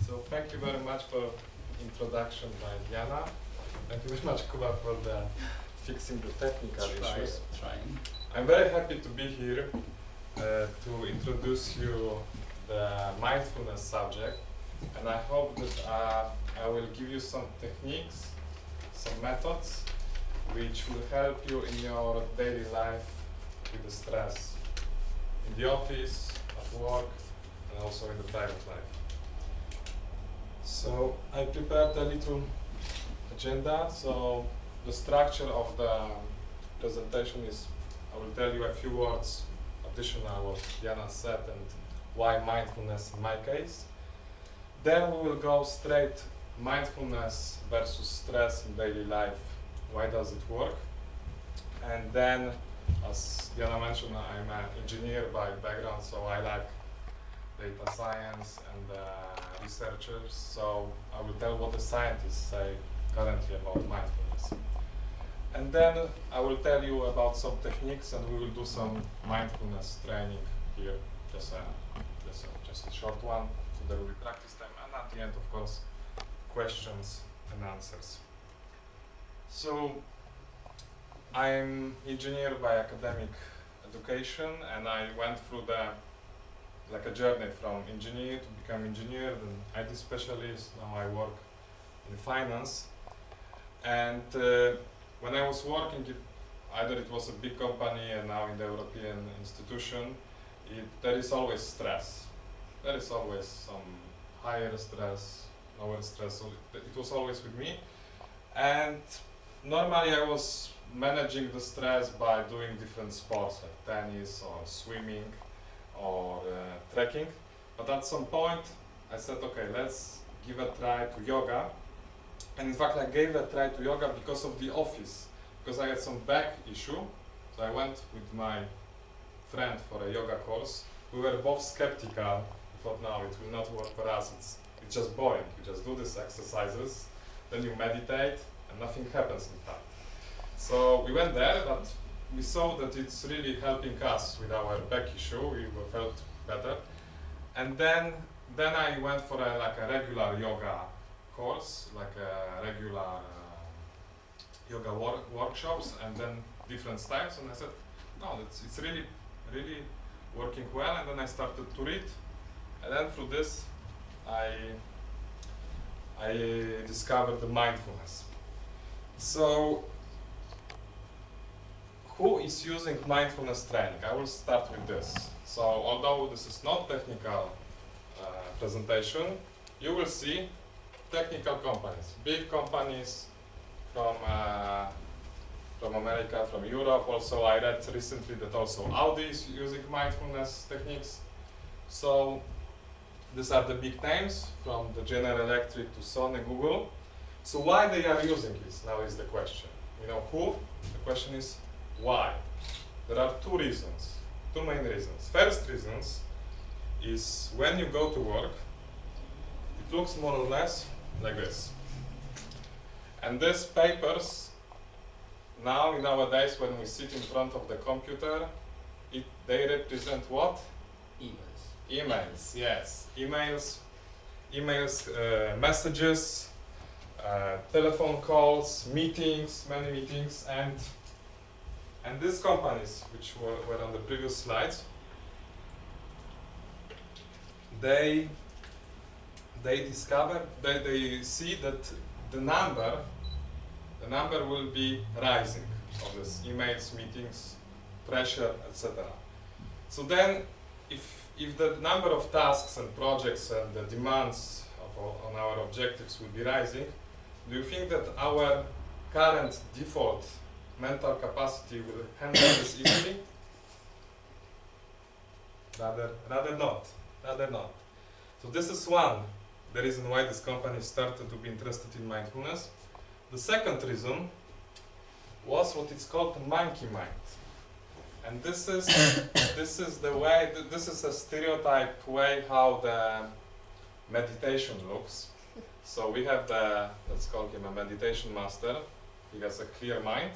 So thank you very much for introduction by Diana. Thank you very much, Kuba, for the fixing the technical issues. Trying. I'm very happy to be here to introduce you the mindfulness subject, and I hope that I will give you some techniques, some methods, which will help you in your daily life with the stress, in the office, at work, and also in the private life. So I prepared a little agenda. So the structure of the presentation is, I will tell you a few words additional what Diana said and why mindfulness in my case. Then we will go straight mindfulness versus stress in daily life. Why does it work? And then, as Diana mentioned, I'm an engineer by background, so I like data science and researchers. So I will tell what the scientists say currently about mindfulness. And then I will tell you about some techniques, and we will do some mindfulness training here, just a short one, so there will be practice time, and at the end, of course, questions and answers. So I'm engineer by academic education, and I went through a journey from engineer to become engineer, then IT specialist. Now I work in finance, and when I was working, either it was a big company and now in the European institution, there is always stress. There is always some higher stress, lower stress, so it was always with me. And normally I was managing the stress by doing different sports like tennis or swimming or trekking. But at some point I said, okay, let's give a try to yoga. And in fact, I gave a try to yoga because of the office, because I had some back issue. So I went with my friend for a yoga course. We were both skeptical. We thought, no, it will not work for us. It's just boring. You just do these exercises, then you meditate, and nothing happens in fact. So we went there, but we saw that it's really helping us with our back issue. We felt better. And then I went for a regular yoga course, like a regular yoga workshops, and then different styles, and I said, no, it's really working well. And then I started to read, and then through this I discovered the mindfulness. So who is using mindfulness training? I will start with this. So although this is not technical presentation, you will see technical companies, big companies from America, from Europe. Also, I read recently that also Audi is using mindfulness techniques. So these are the big names, from the General Electric to Sony, Google. So why they are using this now is the question. You know who? The question is why. There are two main reasons. First reasons is when you go to work, it looks more or less like this. And these papers, nowadays when we sit in front of the computer, they represent what? Emails. Emails, yes. Emails, messages, telephone calls, meetings, many meetings, and these companies, which were on the previous slides, they discover, they see that the number will be rising of these emails, meetings, pressure, etc. So then, if the number of tasks and projects and the demands on our objectives will be rising, do you think that our current default mental capacity will handle this easily? Rather not. So this is the reason why this company started to be interested in mindfulness. The second reason was what is called the monkey mind. And this is the way, this is a stereotype way how the meditation looks. So we have let's call him a meditation master. He has a clear mind.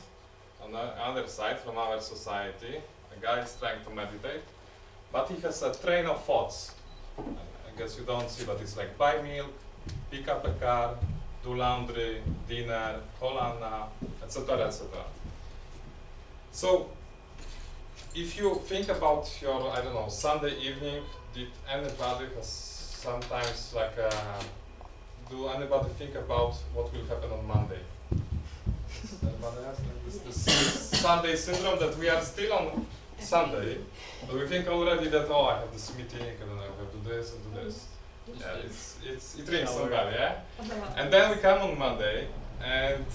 On the other side, from our society, a guy is trying to meditate, but he has a train of thoughts. I guess you don't see, but it's like buy milk, pick up a car, do laundry, dinner, call Anna, etc., etc. So, if you think about your, I don't know, Sunday evening, did anybody has sometimes like, do anybody think about what will happen on Monday? Anybody else? Like this Sunday syndrome that we are still on Sunday, but we think already that, oh, I have this meeting, I don't know, I have to do this and do this. Yeah, it rings somebody, yeah? And then we come on Monday, and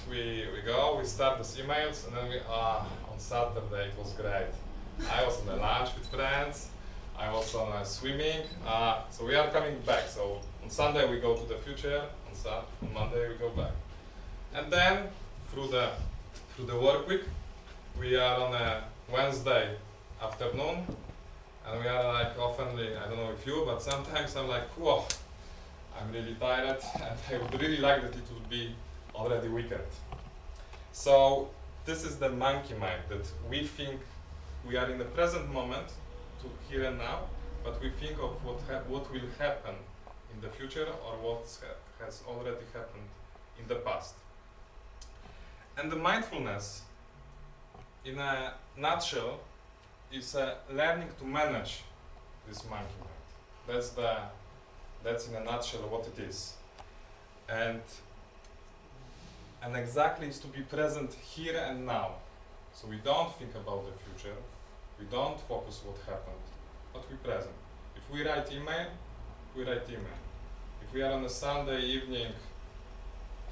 we go, we start these emails, and then on Saturday it was great. I was on a lunch with friends, I was on swimming, so we are coming back. So on Sunday we go to the future, on Monday we go back. And then through the work week, we are on a Wednesday afternoon, and we are like oftenly, I don't know if you, but sometimes I'm like, whoa, I'm really tired, and I would really like that it would be already weekend. So this is the monkey mind, that we think we are in the present moment, to here and now, but we think of what will happen in the future or what has already happened in the past. And the mindfulness, in a nutshell, is learning to manage this monkey mind. That's in a nutshell what it is. And exactly is to be present here and now. So we don't think about the future, we don't focus what happened, but we present. If we write email, we write email. If we are on a Sunday evening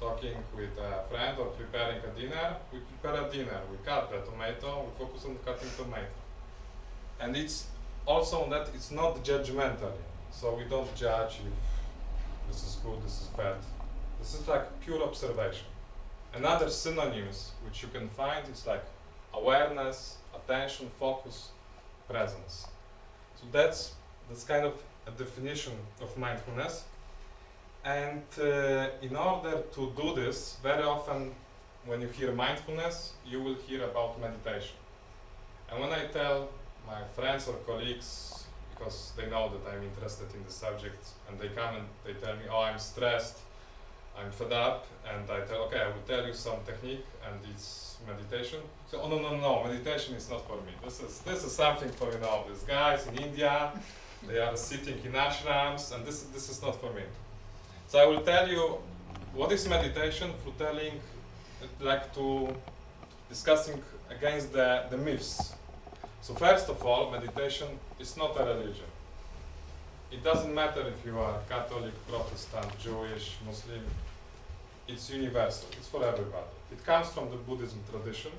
talking with a friend or preparing a dinner, we prepare a dinner. We cut the tomato, we focus on cutting tomato. And it's also that it's not judgmental. So we don't judge if this is good, this is bad. This is like pure observation. Another synonyms which you can find is like awareness, attention, focus, presence. So that's kind of a definition of mindfulness. And in order to do this, very often when you hear mindfulness, you will hear about meditation. And when I tell my friends or colleagues, because they know that I'm interested in the subject, and they come and they tell me, oh, I'm stressed, I'm fed up, and I tell, okay, I will tell you some technique, and it's meditation. So, oh no, meditation is not for me. This is something for, you know, these guys in India, they are sitting in ashrams, and this is not for me. So I will tell you what is meditation through telling, like to discussing against the myths. So first of all, meditation is not a religion. It doesn't matter if you are Catholic, Protestant, Jewish, Muslim. It's universal. It's for everybody. It comes from the Buddhism tradition,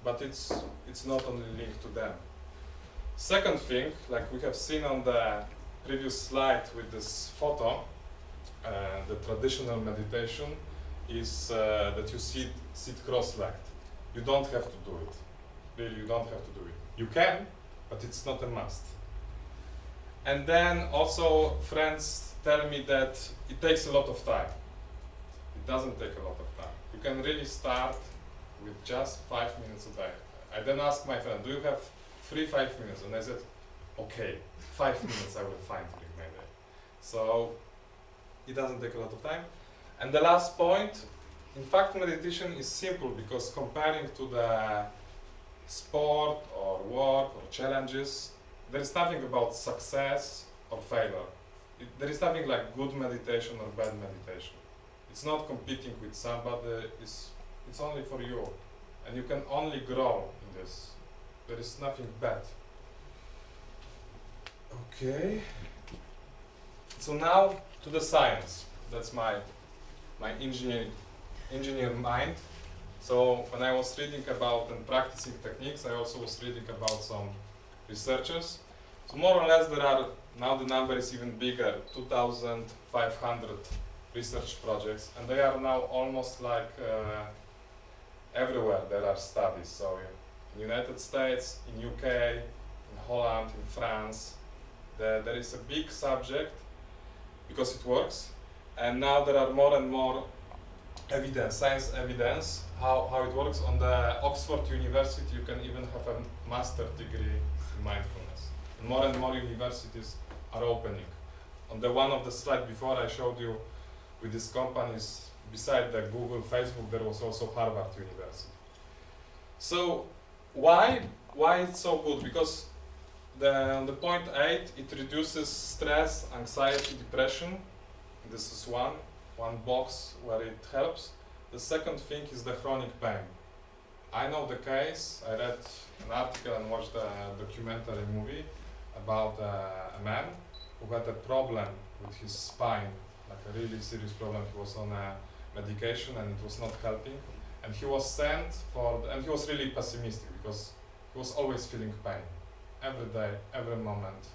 but it's not only linked to them. Second thing, like we have seen on the previous slide with this photo, the traditional meditation is that you sit cross-legged. You don't have to do it. Really, you don't have to do it. You can, but it's not a must. And then also friends tell me that it takes a lot of time. It doesn't take a lot of time. You can really start with just 5 minutes a day. I then asked my friend, do you have 5 minutes? And I said, okay, 5 minutes I will find during my day. So it doesn't take a lot of time. And the last point, in fact, meditation is simple because comparing to the sport or work or challenges, there is nothing about success or failure. There is nothing like good meditation or bad meditation. It's not competing with somebody, it's only for you. And you can only grow in this. There is nothing bad. Okay. So now to the science. That's my engineer mind. So when I was reading about and practicing techniques, I also was reading about some researchers. So more or less there are, now the number is even bigger, 2,500 research projects, and they are now almost like everywhere there are studies. So in United States, in UK, in Holland, in France, there is a big subject because it works, and now there are more and more evidence, science evidence, how it works. On the Oxford University, you can even have a master degree in mindfulness. And more universities are opening. on the one of the slide before I showed you with these companies, beside the Google, Facebook, there was also Harvard University. So why it's so good? Because on the point 8, it reduces stress, anxiety, depression. This is one box where it helps. The second thing is the chronic pain. I know the case. I read an article and watched a documentary movie about a man who had a problem with his spine, like a really serious problem. He was on a medication and it was not helping. And he was sent for, and he was really pessimistic because he was always feeling pain. Every day, every moment,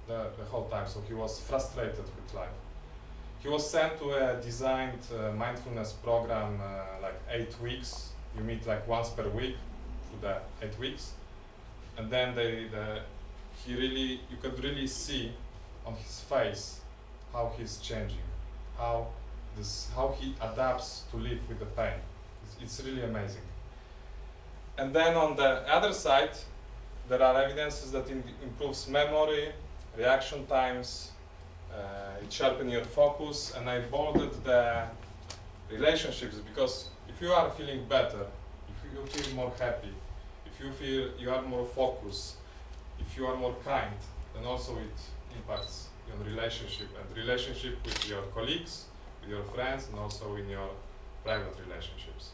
the whole time. So he was frustrated with life. He was sent to a designed mindfulness program, like 8 weeks. You meet like once per week through the 8 weeks. And then you could really see on his face how he's changing, how he adapts to live with the pain. It's really amazing. And then on the other side, there are evidences that it improves memory, reaction times, it sharpens your focus, and I bolded the relationships because if you are feeling better, if you feel more happy, if you feel you are more focused, if you are more kind, then also it impacts your relationship with your colleagues, with your friends, and also in your private relationships.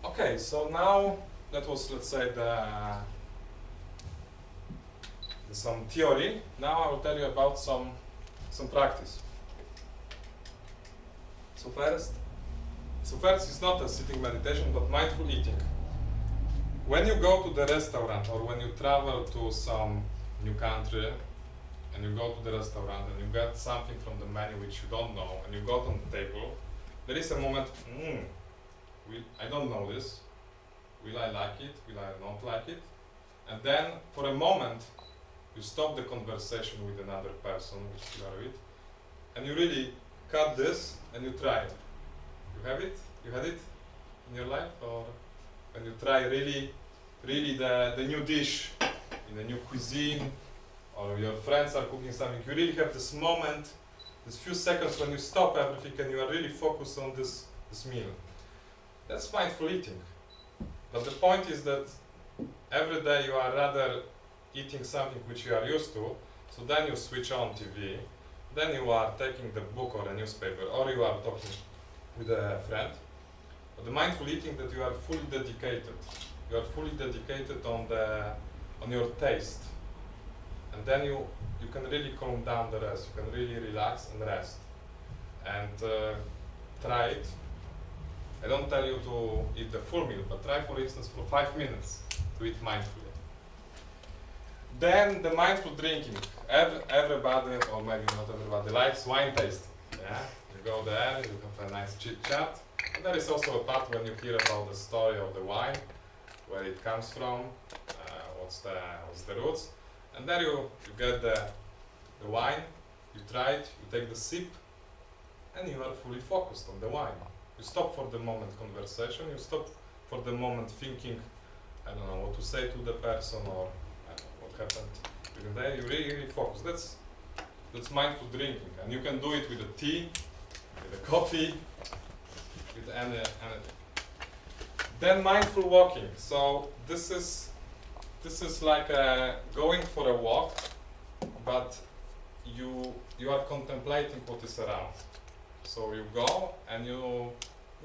Okay, so now that was, let's say, some theory. Now I will tell you about some practice. So first it's not a sitting meditation, but mindful eating. When you go to the restaurant or when you travel to some new country and you go to the restaurant and you get something from the menu which you don't know and you got on the table, there is a moment, I don't know this, will I like it, will I not like it? And then for a moment you stop the conversation with another person which you are with and you really cut this and you try it. You have it? You had it in your life? Or when you try really the new dish in a new cuisine, or your friends are cooking something, you really have this moment, this few seconds when you stop everything and you are really focused on this meal. That's mindful eating. But the point is that every day you are rather eating something which you are used to, so then you switch on TV, then you are taking the book or a newspaper, or you are talking with a friend. But the mindful eating that you are fully dedicated. You are fully dedicated on your taste. And then you can really calm down the rest. You can really relax and rest. And try it. I don't tell you to eat the full meal, but try, for instance, for 5 minutes to eat mindfully. Then the mindful drinking. Everybody, or maybe not everybody, likes wine tasting. Yeah? You go there, you have a nice chit chat. But there is also a part when you hear about the story of the wine, where it comes from, what's the roots. And then you get the wine, you try it, you take the sip, and you are fully focused on the wine. You stop for the moment conversation, you stop for the moment thinking, I don't know what to say to the person or I don't know what happened during the day. You really focus. That's mindful drinking, and you can do it with a tea, with a coffee, with anything. Then mindful walking. So this is like going for a walk, but you are contemplating what is around. So you go and you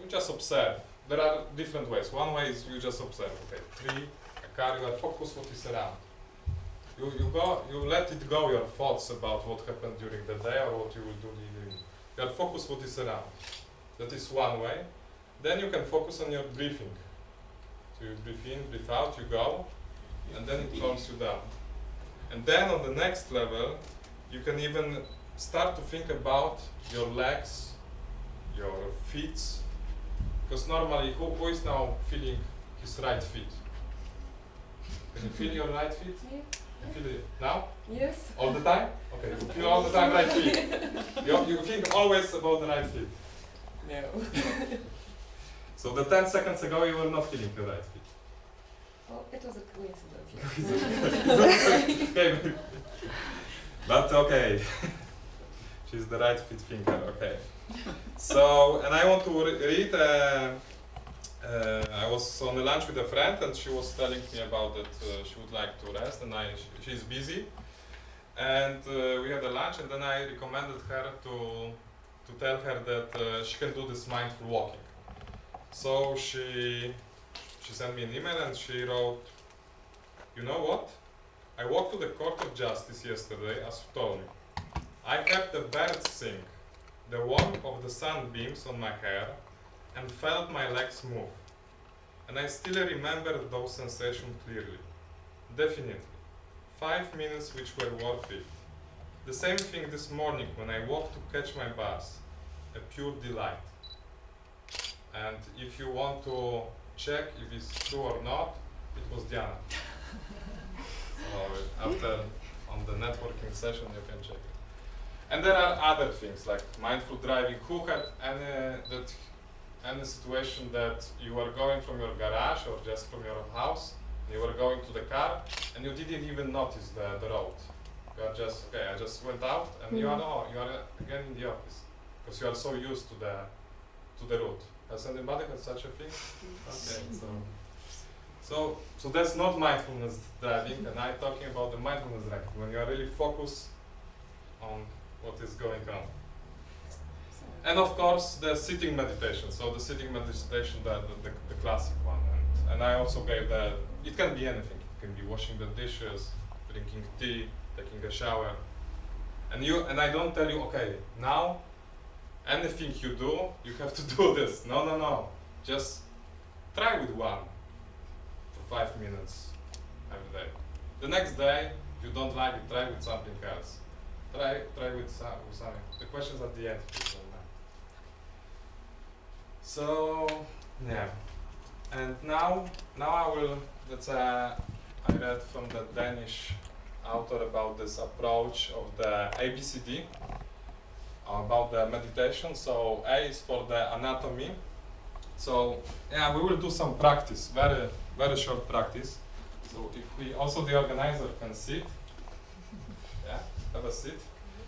just observe. There are different ways. One way is you just observe. Okay, tree, a car. You are focused what is around. You let it go, your thoughts about what happened during the day or what you will do in the evening. You are focused what is around. That is one way. Then you can focus on your breathing. So you breathe in, breathe out, you go, and then it calms you down. And then on the next level, you can even start to think about your legs, your feet. Because normally, who is now feeling his right feet? Can you feel your right feet? Yeah. You feel it now? Yes. All the time? Okay, you feel all the time right feet. You think always about the right feet. No. So the 10 seconds ago you were not feeling your right feet. Well, it was a coincidence. Okay. But okay, she's the right fit thinker. Okay. So, and I want to read. I was on a lunch with a friend, and she was telling me about that she would like to rest, and she's busy. And we had a lunch, and then I recommended her to tell her that she can do this mindful walking. So she sent me an email, and she wrote, "You know what? I walked to the Court of Justice yesterday, as you told me. I heard the birds sing, the warmth of the sunbeams on my hair, and felt my legs move. And I still remember those sensations clearly. Definitely. 5 minutes which were worth it. The same thing this morning when I walked to catch my bus. A pure delight." And if you want to check if it's true or not, it was Diana. So after on the networking session you can check it. And there are other things like mindful driving. Who had any situation that you were going from your garage or just from your house, you were going to the car and you didn't even notice the road. You are just, okay, I just went out and you are again in the office because you are so used to the route. Has anybody had such a thing? Okay, so that's not mindfulness driving, and I'm talking about the mindfulness driving when you are really focused on what is going on. And of course, the sitting meditation. So the sitting meditation, the classic one, and I also gave it can be anything. It can be washing the dishes, drinking tea, taking a shower, and I don't tell you, okay, now anything you do, you have to do this. No. Just try with one for 5 minutes every day. The next day, if you don't like it, try with something else. Try with something. The questions at the end, if you don't mind. So, yeah. And now I will, I read from the Danish author about this approach of the ABCD, about the meditation. So A is for the anatomy. So yeah, we will do some practice, very, very short practice. So if we, also the organizer can sit, yeah, have a seat.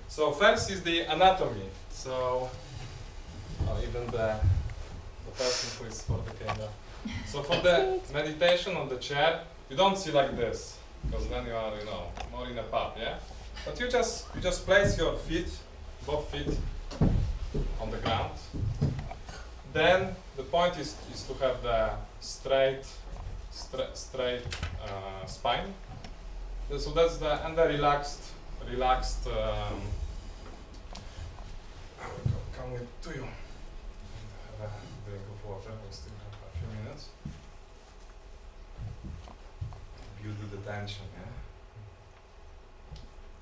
So first is the anatomy. So even the person who is for the camera. So for the meditation on the chair, you don't sit like this, because then you are, more in a pub, yeah? But you just place your feet, both feet, on the ground. Then the point is to have the straight spine. So that's and the relaxed. I will come to you. Have a drink of water. We still have a few minutes. You do the tension, yeah?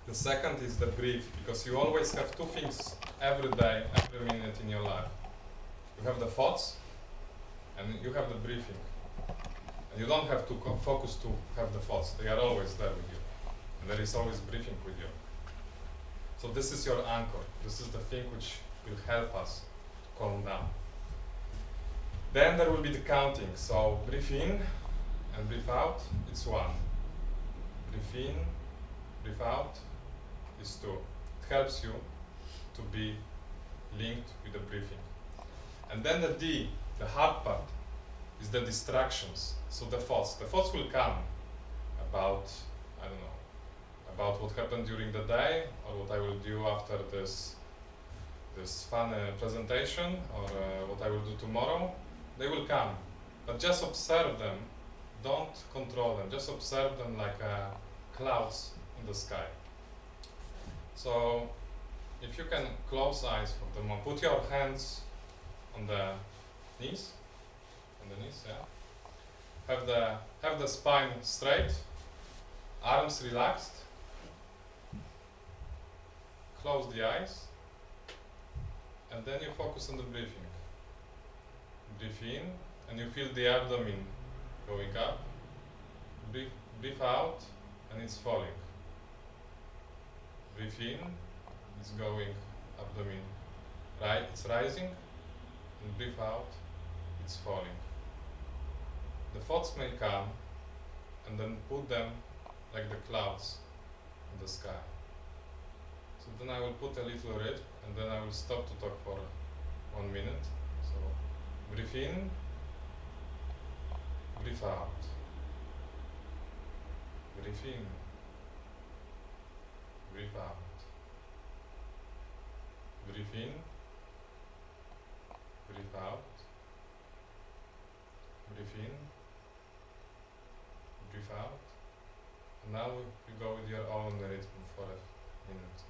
The second is the breathe, because you always have two things every day, every minute in your life. You have the thoughts, and you have the breathing. And you don't have to focus to have the thoughts. They are always there with you. And there is always breathing with you. So this is your anchor. This is the thing which will help us to calm down. Then there will be the counting. So breathe in and breathe out, it's 1. Breathe in, breathe out is 2. It helps you to be linked with the breathing. And then the D, the hard part, is the distractions. So the thoughts. The thoughts will come about, about what happened during the day, or what I will do after this fun presentation, or what I will do tomorrow. They will come, but just observe them. Don't control them. Just observe them like clouds in the sky. So, if you can close eyes for the moment, put your hands on the knees, yeah. Have the spine straight, arms relaxed. Close the eyes, and then you focus on the breathing. Breathe in, and you feel the abdomen going up. Breathe out, and it's falling. Breathe in, it's going, abdomen, right? It's rising, and breathe out, it's falling. The thoughts may come, and then put them like the clouds in the sky. So then I will put a little rhythm, and then I will stop to talk for 1 minute. So breathe in, breathe out. Breathe in, breathe out. Breathe in, breathe out. Breathe in, breathe out. And now you go with your own rhythm for a minute.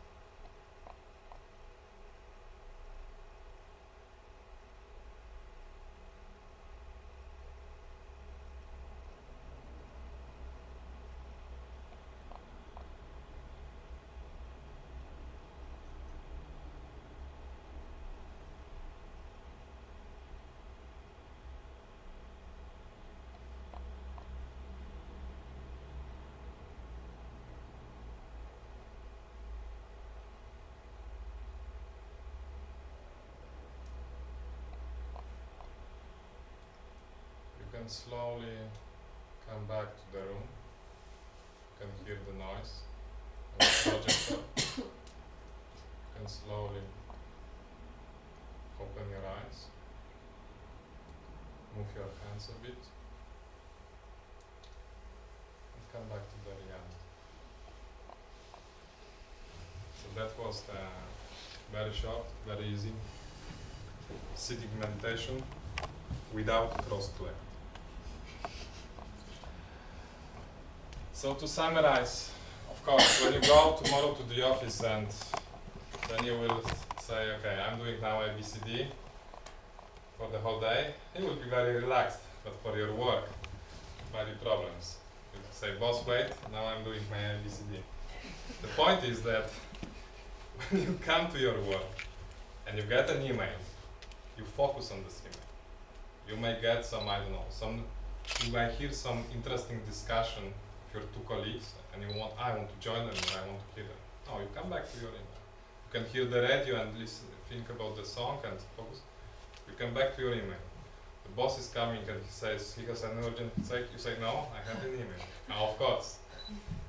You can slowly come back to the room. You can hear the noise of the projector. You can slowly open your eyes, move your hands a bit, and come back to the reality. So that was the very short, very easy sitting meditation without cross-collect. So to summarize, of course, when you go tomorrow to the office and then you will say, okay, I'm doing now ABCD for the whole day, you will be very relaxed, but for your work, might be problems. You say, boss, wait, now I'm doing my ABCD. The point is that when you come to your work and you get an email, you focus on this email. You may get some, I don't know, you might hear some interesting discussion with your two colleagues, and I want to join them, and I want to hear them. No, you come back to your email. You can hear the radio and listen, think about the song and focus. You come back to your email. The boss is coming and he says he has an urgent thing. You say, no, I have an email. Now, of course.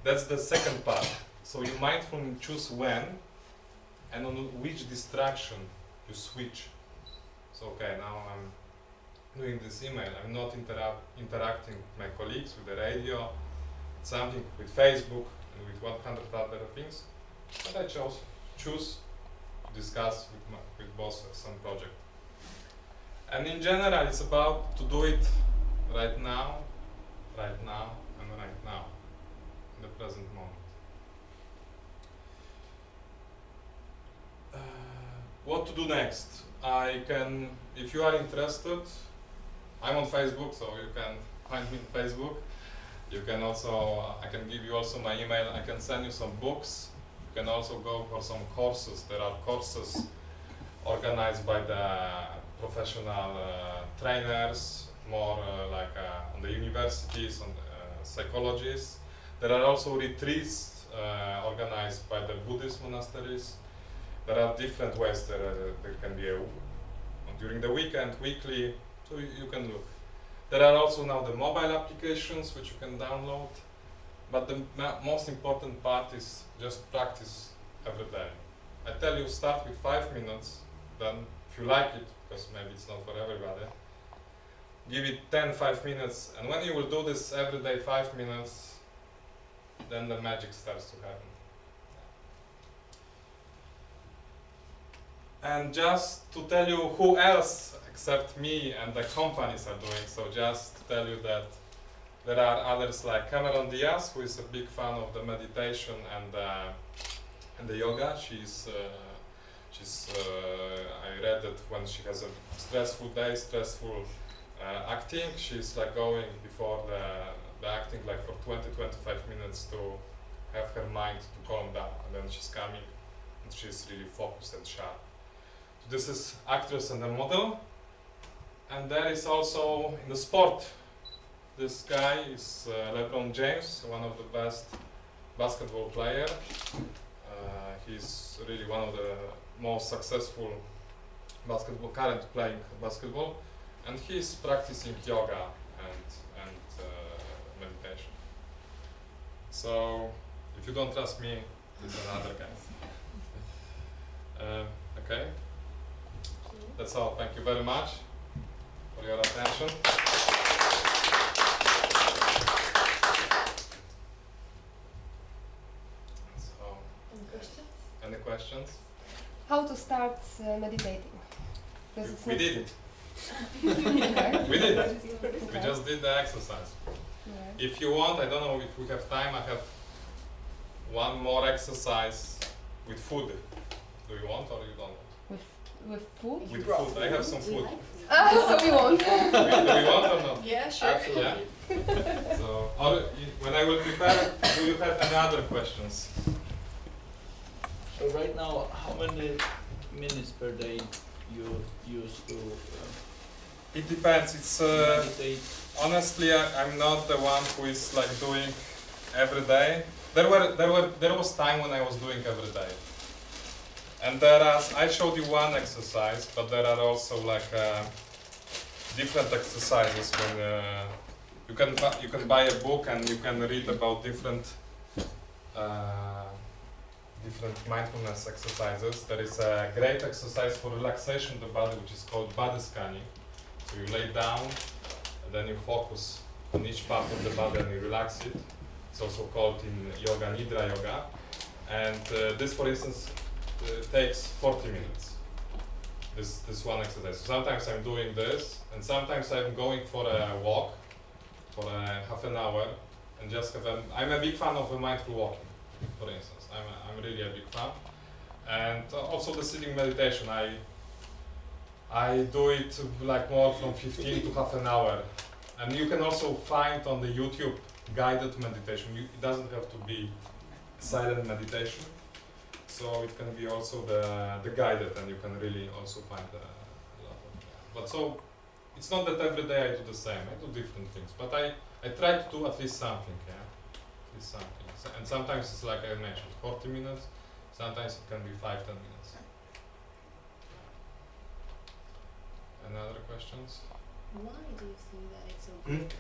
That's the second part. So you mindfully choose when and on which distraction you switch. So, okay, now I'm doing this email. I'm not interacting with my colleagues, with the radio, something with Facebook, and with 100 other things. But I choose to discuss with boss some project. And in general, it's about to do it right now, and right now, in the present moment. What to do next? I can, if you are interested, I'm on Facebook, so you can find me on Facebook. You can also, I can give you also my email. I can send you some books. You can also go for some courses. There are courses organized by the professional trainers, more like on the universities, on psychologists. There are also retreats organized by the Buddhist monasteries. There are different ways there can be during the weekend, weekly, so you can look. There are also now the mobile applications which you can download, but the most important part is just practice every day. I tell you, start with 5 minutes, then if you like it, because maybe it's not for everybody, give it 5 minutes, and when you will do this every day 5 minutes, then the magic starts to happen. And just to tell you who else except me and the companies are doing, so just to tell you that there are others like Cameron Diaz, who is a big fan of the meditation and the yoga. I read that when she has a stressful day, acting, she's like going before the acting like for 20-25 minutes to have her mind to calm down, and then she's coming and she's really focused and sharp. So this is actress and a model, and there is also in the sport. This guy is LeBron James, one of the best basketball player. He's really one of the most successful current playing basketball, and he's practicing yoga and meditation. So if you don't trust me, this is another guy. Okay. That's all. Thank you very much for your attention. So, Any questions? any questions? How to start meditating? Because it's We not- did it. Okay. We did it. Okay. We just did the exercise. Right. If you want, I don't know if we have time, I have one more exercise with food. Do you want or you don't want? With food? With food. I have some food. So we won't. Do you want or not? Yeah, sure. Yeah. So, when I will prepare, do you have any other questions? So right now, how many minutes per day you use to It depends. It's meditate? honestly, I'm not the one who is like doing every day. There was time when I was doing every day, and I showed you one exercise, but there are also like different exercises when you can buy a book and you can read about different mindfulness exercises. There is a great exercise for relaxation of the body, which is called body scanning. So you lay down, and then you focus on each part of the body and you relax it. It's also called in yoga Nidra yoga. And this, for instance, takes 40 minutes. This one exercise. So sometimes I'm doing this, and sometimes I'm going for a walk for half an hour, and just I'm a big fan of mindful walking, for instance. I'm really a big fan. And also the sitting meditation. I do it like more from 15 to half an hour. And you can also find on the YouTube guided meditation. It doesn't have to be silent meditation. So it can be also the guided, and you can really also find a lot of. But so it's not that every day I do the same. I do different things, but I try to do at least something. Yeah, at least something. And sometimes it's like I mentioned, 40 minutes. Sometimes it can be 5-10 minutes. Any other questions? Why do you think that it's so good?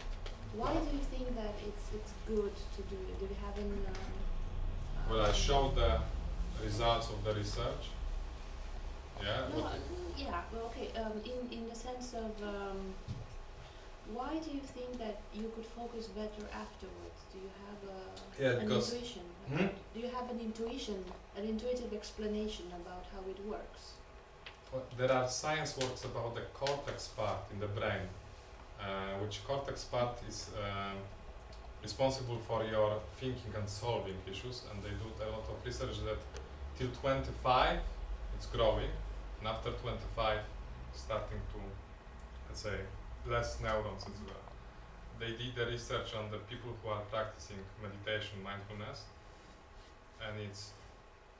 Why do you think that it's good to do it? Do you have an Well, I showed the results of the research. Yeah. No, yeah. Well, okay. In the sense of why do you think that you could focus better afterwards? Do you have Yeah, an because intuition? Do you have an intuition, an intuitive explanation about how it works? well, there are science works about the cortex part in the brain, which cortex part is responsible for your thinking and solving issues, and they do a lot of research that till 25 it's growing, and after 25 starting to, let's say, less neurons as well. They did the research on the people who are practicing meditation, mindfulness, and it's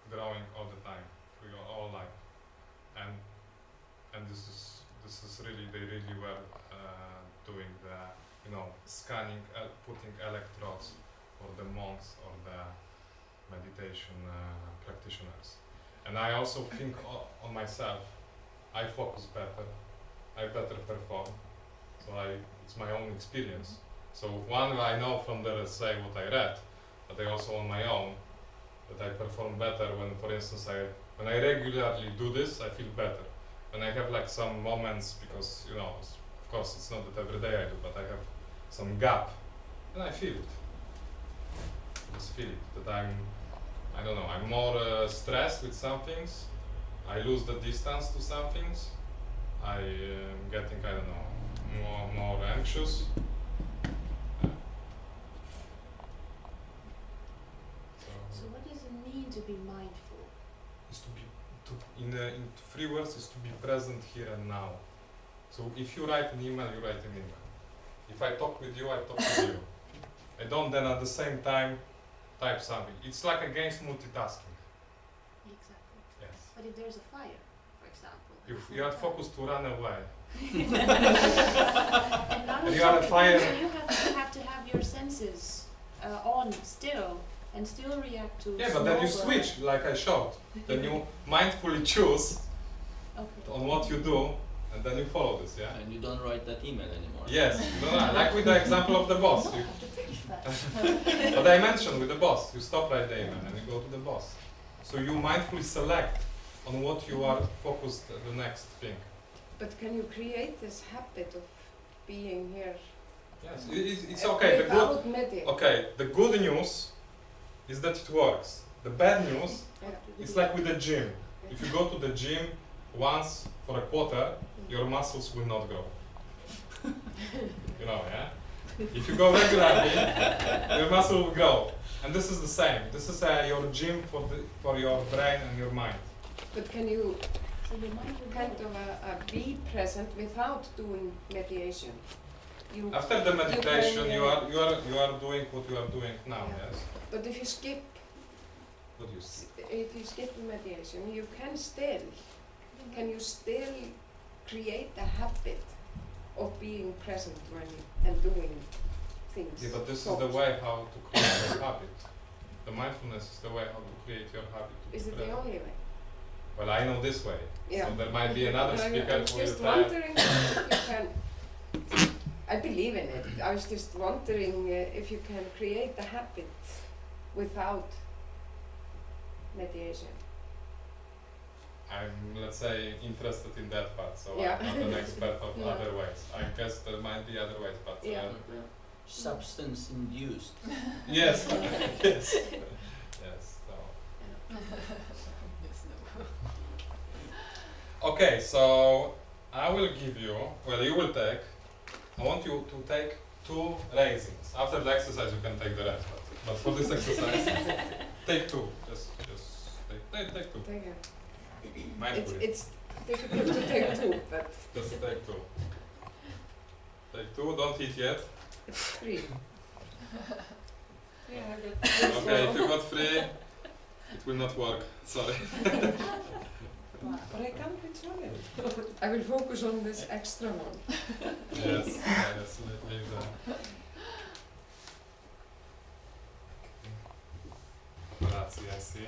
growing all the time through your whole life. And this is really, they really were doing the, scanning, putting electrodes for the monks or the meditation practitioners. And I also think on myself, I focus better, I better perform. So it's my own experience. So one, I know from the, let's say, what I read, but I also on my own, that I perform better when, for instance, when I regularly do this, I feel better. When I have like some moments, because, of course it's not that every day I do, but I have some gap, and I feel it. Just feel it, that I don't know, I'm more stressed with some things, I lose the distance to some things, I am getting, I don't know, more anxious. So what does it mean to be mindful? Is to be, in 3 words, is to be present here and now. So if you write an email, you write an email. If I talk with you, I talk with you. I don't then at the same time type something. It's like against multitasking. Exactly. Yes. But if there's a fire, for example. If you are focused to run away, And none of you are a that- fire. So you have to have your senses on still and still react to. yeah, but then you small, switch, like I showed. Then you mindfully choose Okay. on what you do, and then you follow this, yeah? And you don't write that email anymore. Yes, no, like with the example of the boss. But I mentioned with the boss, you stop right there and you go to the boss. So you mindfully select on what you are focused the next thing. But can you create this habit of being here? Yes, it's okay. Without meditating. Okay, the good news is that it works. The bad news, it's like with the gym. If you go to the gym once for a quarter, your muscles will not grow. You know, yeah? If you go regularly, your muscle will grow. And this is the same. This is your gym for your brain and your mind. But can you So your mind will kind go. of be present without doing meditation? You, After the meditation, can, you are doing what you are doing now. Yeah. Yes. but if you skip, What do you see? if you skip the meditation, you can still. Can you still create a habit of being present when and doing things? Yeah, but this is the way how to create your habit. The mindfulness is the way how to create your habit. to be Is it the present. only way? Well, I know this way. Yeah. So there might be another speaker I'm who will just try. wondering if you can. I believe in it. I was just wondering if you can create a habit without meditation. I'm, let's say, interested in that part, so Yeah. I'm not an expert of Yeah. other ways. I guess there might be other ways, but Yeah. Substance induced. yes, yes, yes. So. Okay, so I will give you. Well, you will take. I want you to take 2 raisins. After the exercise, you can take the rest. But for this exercise, take 2. Just take 2. Take it. Mindfully. It's difficult to take two, but Just take 2. Take 2. Don't eat yet. it's free. Okay, if you got 3, it will not work. Sorry. But I can't control it. I will focus on this extra one. Yes, yes, leave that. Grazie, I see.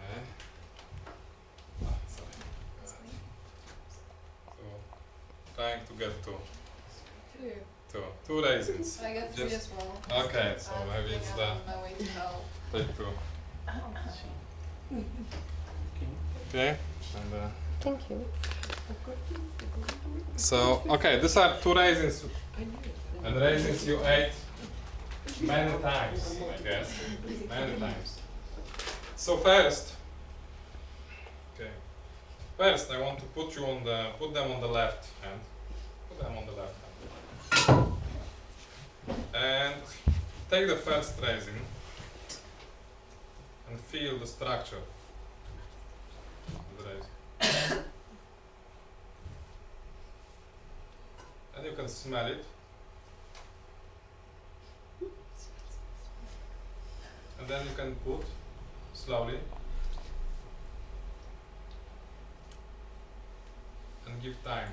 Okay. Ah, sorry. So, trying to get 2. 2 raisins. I got Just- 3 as well. Okay, so maybe it's the On my way to hell. take 2. Okay, and Thank you. so okay, these are 2 raisins, I knew it. and raisins you ate many times, I guess, many times. So first, I want to put them on the left hand. Put them on the left hand. And take the first raisin and feel the structure of the raisin. And you can smell it. And then you can put slowly and give time.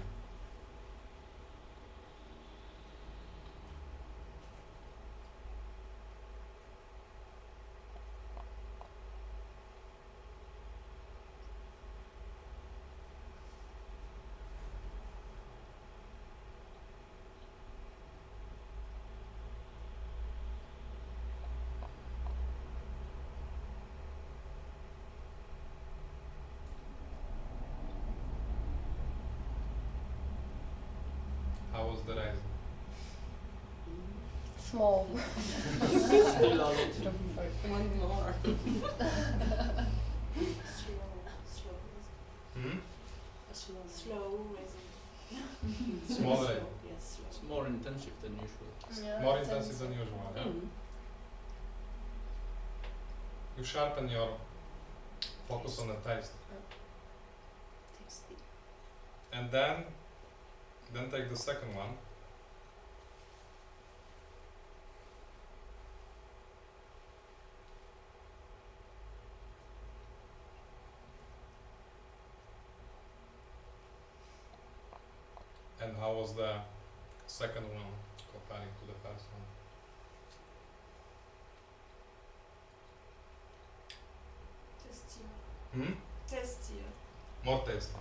How was the raisin? Small. Still all it. One more. Hmm? Slow raisin. Small raisin. Yes, It's more intensive than usual. More intensive than usual. Yeah? You sharpen your focus on the taste. Tasty. And then take the second one. And how was the second one comparing to the first one? Tastier. Hmm? Tastier. More tasty.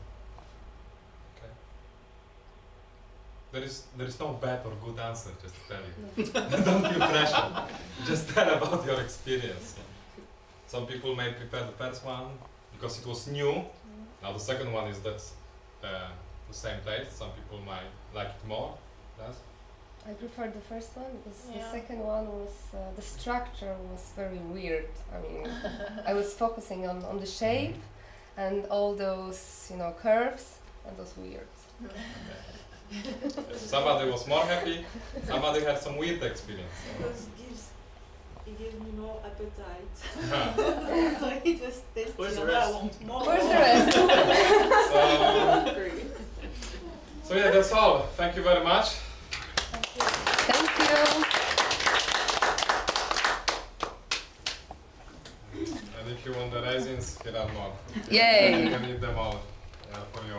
there is no bad or good answer. Just to tell you, don't feel pressure. Just tell about your experience. Some people may prefer the first one because it was new. Now the second one is the same taste. Some people might like it more. Yes. I prefer the first one because Yeah. the second one was the structure was very weird. I mean, I was focusing on the shape and all those curves, and those weird. Somebody was more happy. Somebody had some weird experience. Because it gives me no appetite. so, So it just tastes Where's the and I rest? want more. Where's the rest? so yeah, that's all. Thank you very much. Thank you. And if you want the raisins, here are more. Yay. You can eat them all for you.